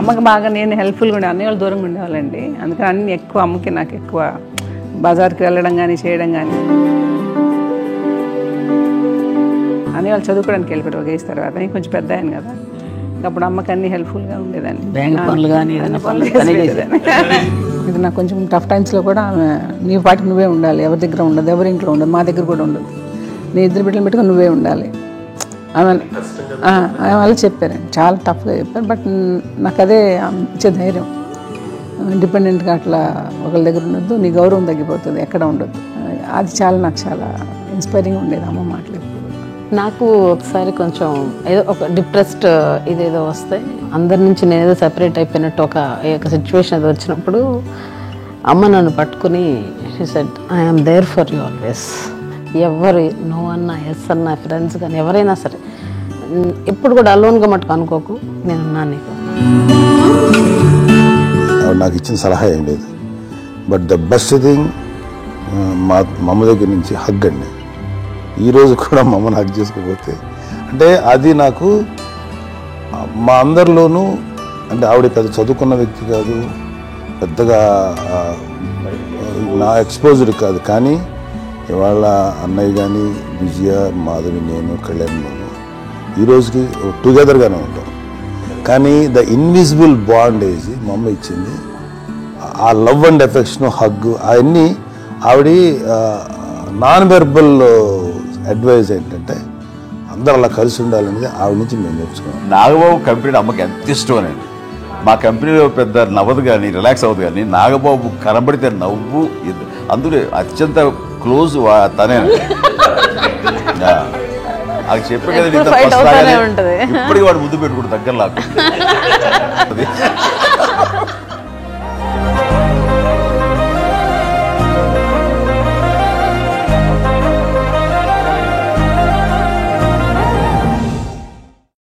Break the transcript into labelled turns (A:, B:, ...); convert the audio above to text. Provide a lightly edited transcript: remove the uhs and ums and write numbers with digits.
A: అమ్మకి బాగా నేను హెల్ప్ఫుల్గా ఉండే అన్ని వాళ్ళు దూరంగా ఉండేవాళ్ళండి. అందుకని అన్ని ఎక్కువ అమ్మకి నాకు ఎక్కువ బజార్కి వెళ్ళడం కానీ చేయడం కానీ. అని వాళ్ళు చదువుకోవడానికి వెళ్ళిపోయారు ఒక ఏజ్ తర్వాత. నేను కొంచెం పెద్ద అయ్యాను కదా, అప్పుడు అమ్మకి అన్ని హెల్ప్ఫుల్గా ఉండేదాన్ని.
B: బ్యాంక్ పనులు కానీ
A: ఇది నాకు కొంచెం టఫ్ టైమ్స్లో కూడా నీ పాటికి నువ్వే ఉండాలి, ఎవరి దగ్గర ఉండదు, ఎవరి ఇంట్లో ఉండదు, మా దగ్గర కూడా ఉండదు, నీ ఇద్దరు బిడ్డలు పెట్టుకుని నువ్వే ఉండాలి ఆమె వాళ్ళు చెప్పారు. చాలా టఫ్గా చెప్పారు. బట్ నాకు అదే ఇచ్చే ధైర్యం. ఇండిపెండెంట్గా అట్లా ఒకరి దగ్గర ఉండొద్దు, నీ గౌరవం తగ్గిపోతుంది, ఎక్కడ ఉండొద్దు. అది నాకు చాలా ఇన్స్పైరింగ్ ఉండేది అమ్మ మాటలు.
C: నాకు ఒకసారి కొంచెం ఏదో ఒక డిప్రెస్డ్ ఇదేదో వస్తే అందరి నుంచి నేను ఏదో సెపరేట్ అయిపోయినట్టు ఒక సిచ్యువేషన్ ఏదో వచ్చినప్పుడు అమ్మ నన్ను పట్టుకుని she said I'm there for you always. ఎవరు నో అన్నా ఎస్ అన్నా ఫ్రెండ్స్ కానీ ఎవరైనా సరే ఎప్పుడు కూడా అలోన్గా మట్టుకు అనుకోకు, నేనున్నాను నీకు.
D: నాకు ఇచ్చిన సలహా ఏం లేదు. బట్ ద బెస్ట్ థింగ్ మా అమ్మ దగ్గర నుంచి హగ్ అండి. ఈరోజు కూడా మా అమ్మని హగ్ చేసుకోకపోతే అంటే అది నాకు మా అందరిలోనూ, అంటే ఆవిడ పెద్ద చదువుకున్న వ్యక్తి కాదు, పెద్దగా నా ఎక్స్పోజర్ కాదు, కానీ ఇవాళ అన్నయ్య కానీ విజయ, మాధవి, నేను, కళ్యాణ్ ఈరోజుకి టుగెదర్గానే ఉంటాం. కానీ ద ఇన్విజిబుల్ బాండేజ్ మా అమ్మ ఇచ్చింది. ఆ లవ్ అండ్ ఎఫెక్షన్, హగ్, అవన్నీ ఆవిడ నాన్ వెర్బల్ అడ్వైజ్ ఏంటంటే అందరూ అలా కలిసి ఉండాలనేది ఆవిడ నుంచి మేము నేర్చుకున్నాం.
E: నాగబాబు కంపెనీ అమ్మకి ఎంత ఇష్టం అండి. మా కంపెనీలో పెద్ద నవ్వదు కానీ రిలాక్స్ అవ్వదు, కానీ నాగబాబు కనబడితే నవ్వు. అందులో అత్యంత క్లోజ్ తనే. అది చెప్పే కదా, ఇప్పటికి వాడు ముద్దు పెట్టుకుంటూ దగ్గర లాక్కు.